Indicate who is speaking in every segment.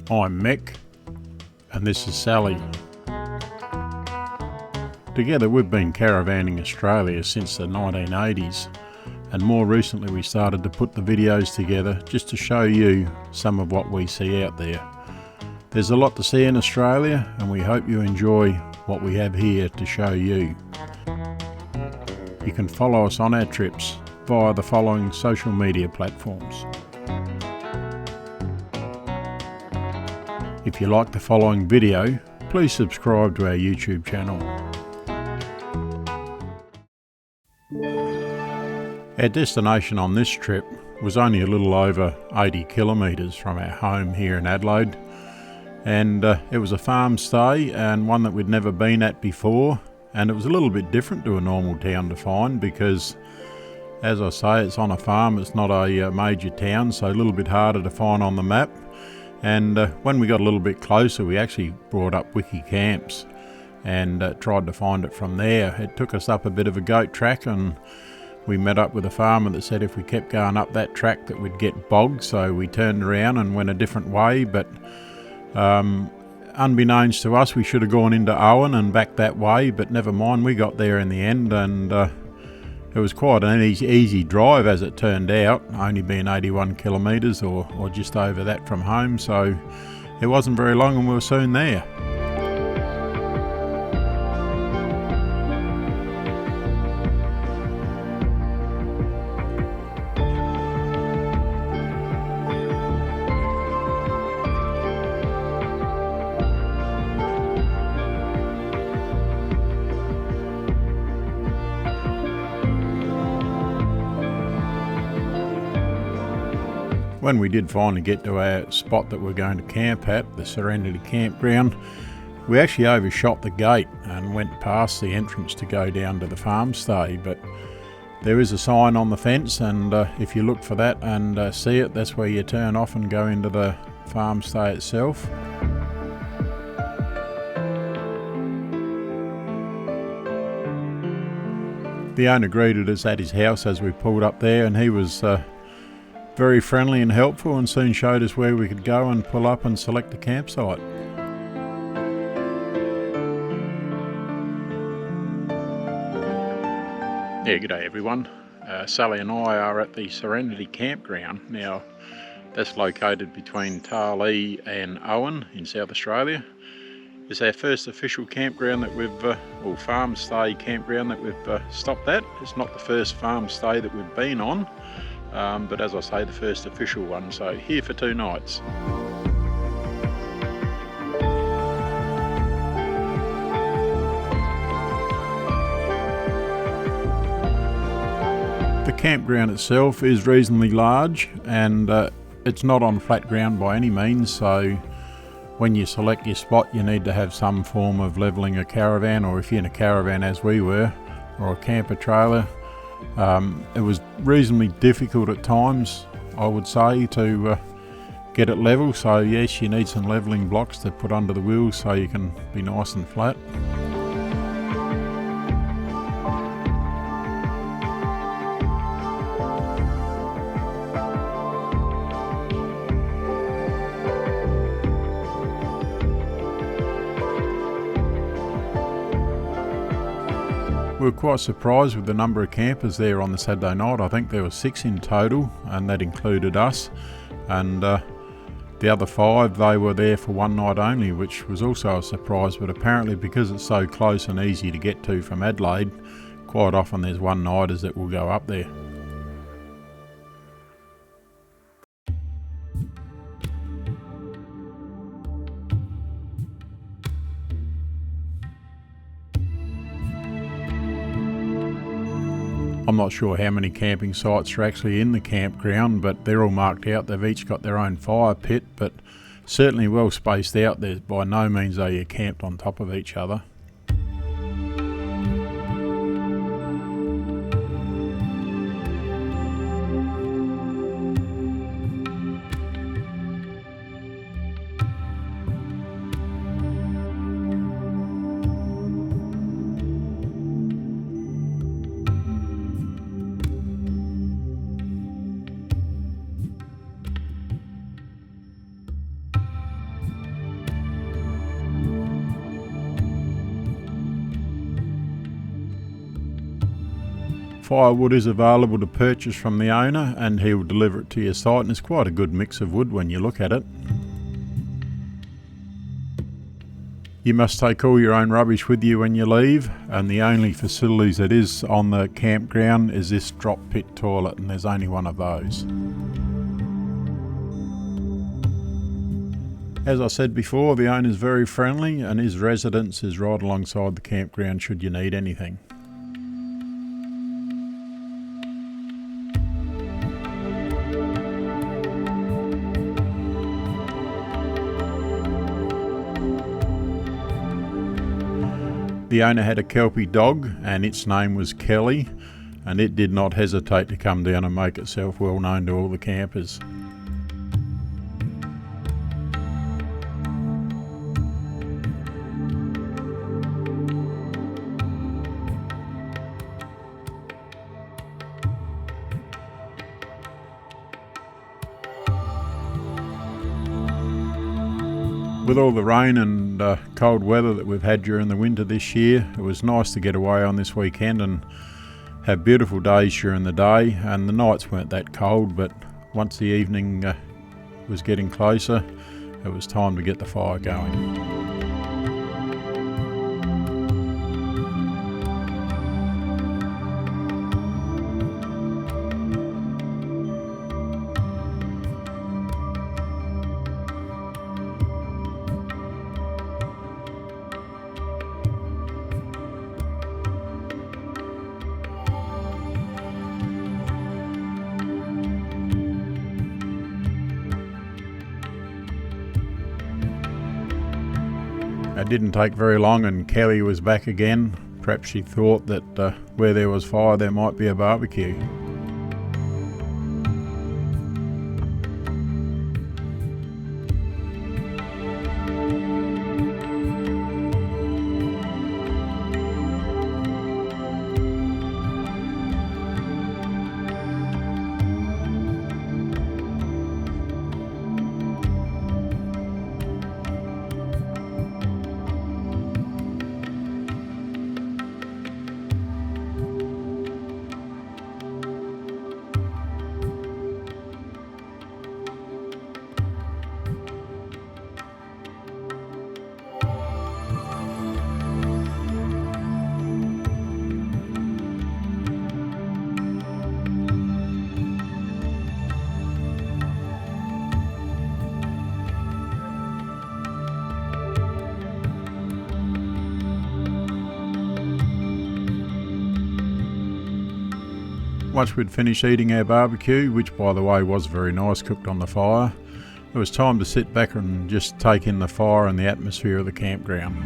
Speaker 1: I'm Mick, and this is Sally. Together we've been caravanning Australia since the 1980s, and more recently we started to put the videos together just to show you some of what we see out there. There's a lot to see in Australia, and we hope you enjoy what we have here to show you. You can follow us on our trips via the following social media platforms. If you like the following video, please subscribe to our YouTube channel. Our destination on this trip was only a little over 80 kilometres from our home here in Adelaide, and it was a farm stay and one that we'd never been at before, and it was a little bit different to a normal town to find because, as I say, it's on a farm, it's not a major town, so a little bit harder to find on the map. And when we got a little bit closer, we actually brought up Wiki Camps and tried to find it from there. It took us up a bit of a goat track, and we met up with a farmer that said if we kept going up that track that we'd get bogged, so we turned around and went a different way. But unbeknownst to us, we should have gone into Owen and back that way, but never mind, we got there in the end, and it was quite an easy drive as it turned out, only being 81 kilometres or just over that from home, so it wasn't very long and we were soon there. When we did finally get to our spot that we're going to camp at, the Serenity Campground, we actually overshot the gate and went past the entrance to go down to the farm stay. But there is a sign on the fence, and if you look for that and see it, that's where you turn off and go into the farm stay itself. The owner greeted us at his house as we pulled up there, and he was very friendly and helpful, and soon showed us where we could go and pull up and select a campsite. Yeah, g'day everyone. Sally and I are at the Serenity Campground. Now, that's located between Tarlee and Owen in South Australia. It's our first official campground that we've, or farm stay campground that we've stopped at. It's not the first farm stay that we've been on. But as I say, the first official one, so here for 2 nights. The campground itself is reasonably large, and it's not on flat ground by any means, so when you select your spot you need to have some form of levelling a caravan, or if you're in a caravan as we were, or a camper trailer. It was reasonably difficult at times, I would say, to get it level, so yes, you need some levelling blocks to put under the wheels so you can be nice and flat. We were quite surprised with the number of campers there on the Saturday night. I think there were 6 in total, and that included us. And the other 5, they were there for one night only, which was also a surprise. But apparently, because it's so close and easy to get to from Adelaide, quite often there's one-nighters that will go up there. I'm not sure how many camping sites are actually in the campground, but they're all marked out. They've each got their own fire pit, but certainly well spaced out. There by no means are you camped on top of each other. Firewood is available to purchase from the owner and he will deliver it to your site, and it's quite a good mix of wood when you look at it. You must take all your own rubbish with you when you leave, and the only facilities that is on the campground is this drop pit toilet, and there's only one of those. As I said before, the owner's very friendly and his residence is right alongside the campground should you need anything. The owner had a Kelpie dog and its name was Kellie, and it did not hesitate to come down and make itself well known to all the campers. With all the rain and cold weather that we've had during the winter this year, it was nice to get away on this weekend and have beautiful days during the day, and the nights weren't that cold, but once the evening was getting closer, it was time to get the fire going. It didn't take very long and Kellie was back again. Perhaps she thought that where there was fire there might be a barbecue. Once we'd finished eating our barbecue, which by the way was very nice, cooked on the fire, it was time to sit back and just take in the fire and the atmosphere of the campground.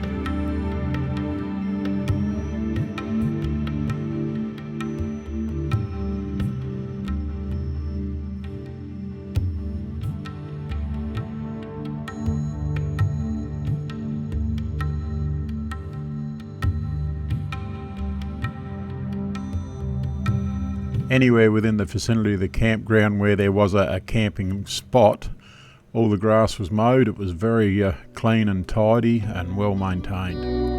Speaker 1: Anywhere within the vicinity of the campground where there was a camping spot, all the grass was mowed. It was very clean and tidy and well maintained.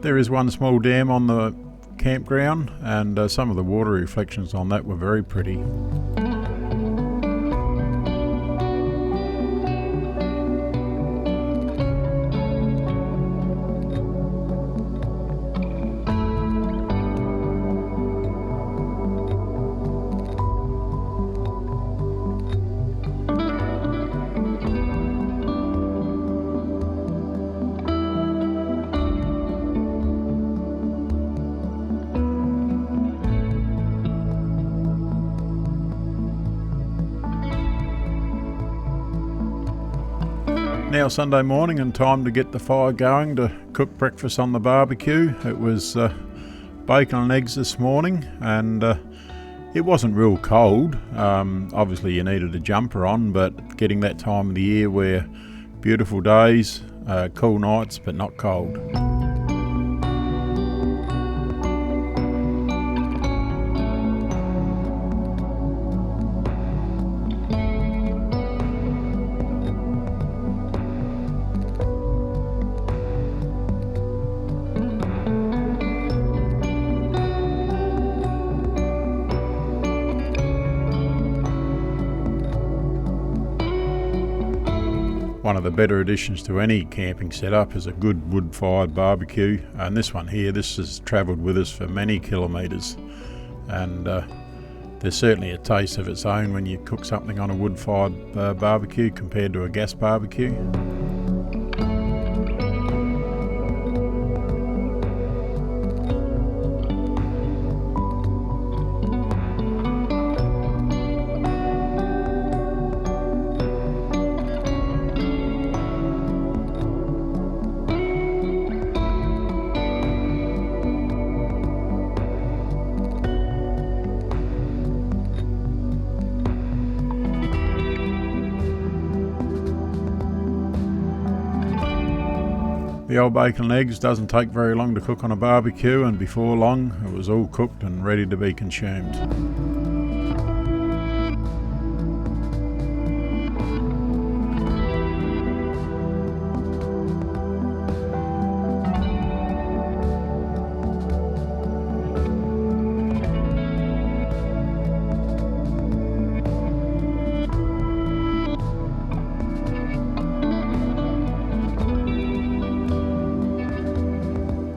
Speaker 1: There is one small dam on the campground, and some of the water reflections on that were very pretty. Now Sunday morning and time to get the fire going to cook breakfast on the barbecue. It was bacon and eggs this morning, and it wasn't real cold. Obviously you needed a jumper on, but getting that time of the year where beautiful days, cool nights but not cold. One of the better additions to any camping setup is a good wood-fired barbecue, and this one here, this has travelled with us for many kilometres, and there's certainly a taste of its own when you cook something on a wood-fired barbecue compared to a gas barbecue. The old bacon and eggs doesn't take very long to cook on a barbecue, and before long it was all cooked and ready to be consumed.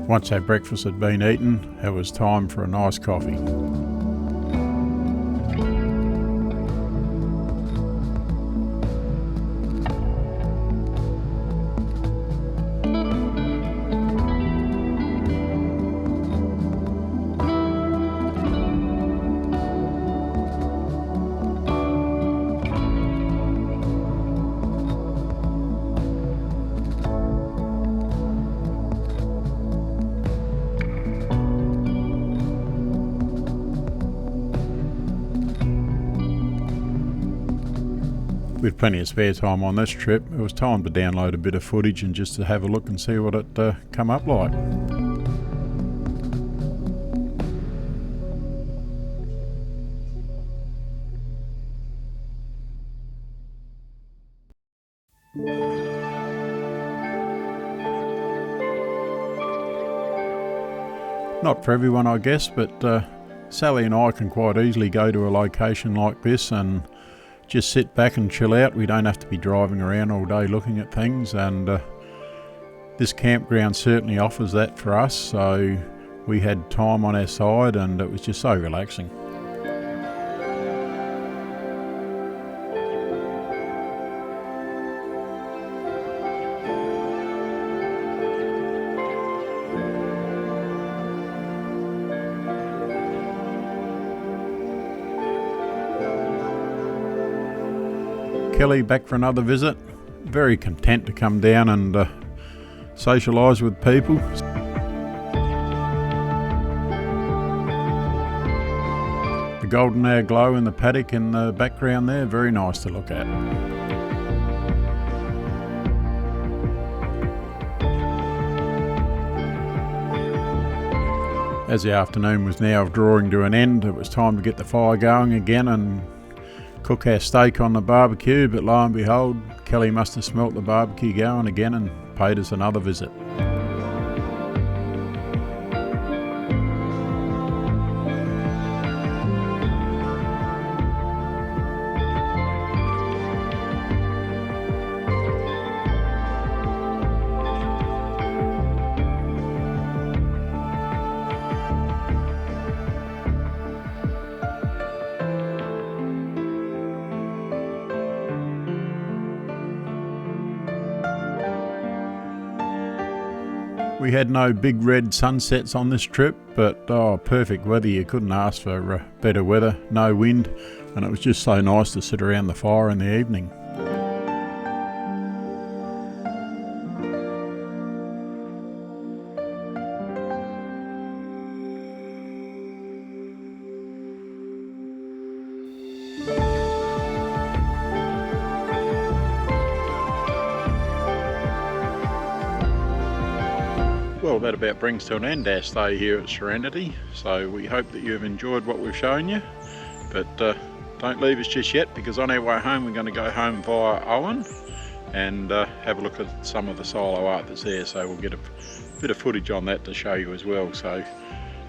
Speaker 1: Once our breakfast had been eaten, it was time for a nice coffee. With plenty of spare time on this trip, it was time to download a bit of footage and just to have a look and see what it come up like. Not for everyone, I guess, but Sally and I can quite easily go to a location like this and just sit back and chill out. We don't have to be driving around all day looking at things, and this campground certainly offers that for us. So we had time on our side and it was just so relaxing. Kellie back for another visit. Very content to come down and socialise with people. The golden hour glow in the paddock in the background there, very nice to look at. As the afternoon was now drawing to an end, it was time to get the fire going again and cook our steak on the barbecue, but lo and behold, Kellie must have smelt the barbecue going again and paid us another visit. We had no big red sunsets on this trip, but perfect weather. You couldn't ask for better weather, no wind, and it was just so nice to sit around the fire in the evening. well, that about brings to an end our stay here at Serenity. So we hope that you've enjoyed what we've shown you, but don't leave us just yet, because on our way home we're going to go home via Owen and have a look at some of the solo art that's there, so we'll get a bit of footage on that to show you as well. So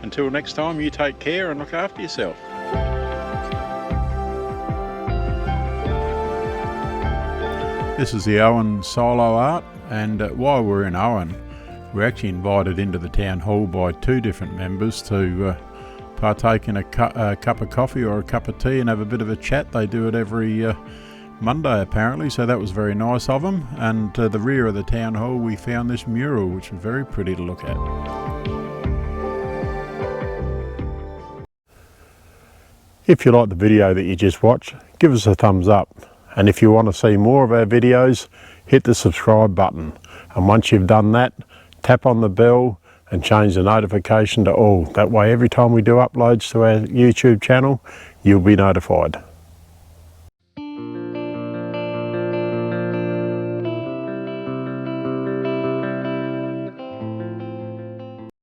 Speaker 1: until next time, you take care and look after yourself. This is the Owen solo art, and while we're in Owen, we're actually invited into the town hall by 2 different members to partake in a cup of coffee or a cup of tea and have a bit of a chat. They do it every Monday apparently, so that was very nice of them. And the rear of the town hall we found this mural, which was very pretty to look at. If you like the video that you just watched, give us a thumbs up. And if you want to see more of our videos, hit the subscribe button. And once you've done that, tap on the bell and change the notification to all. That way every time we do uploads to our YouTube channel, you'll be notified.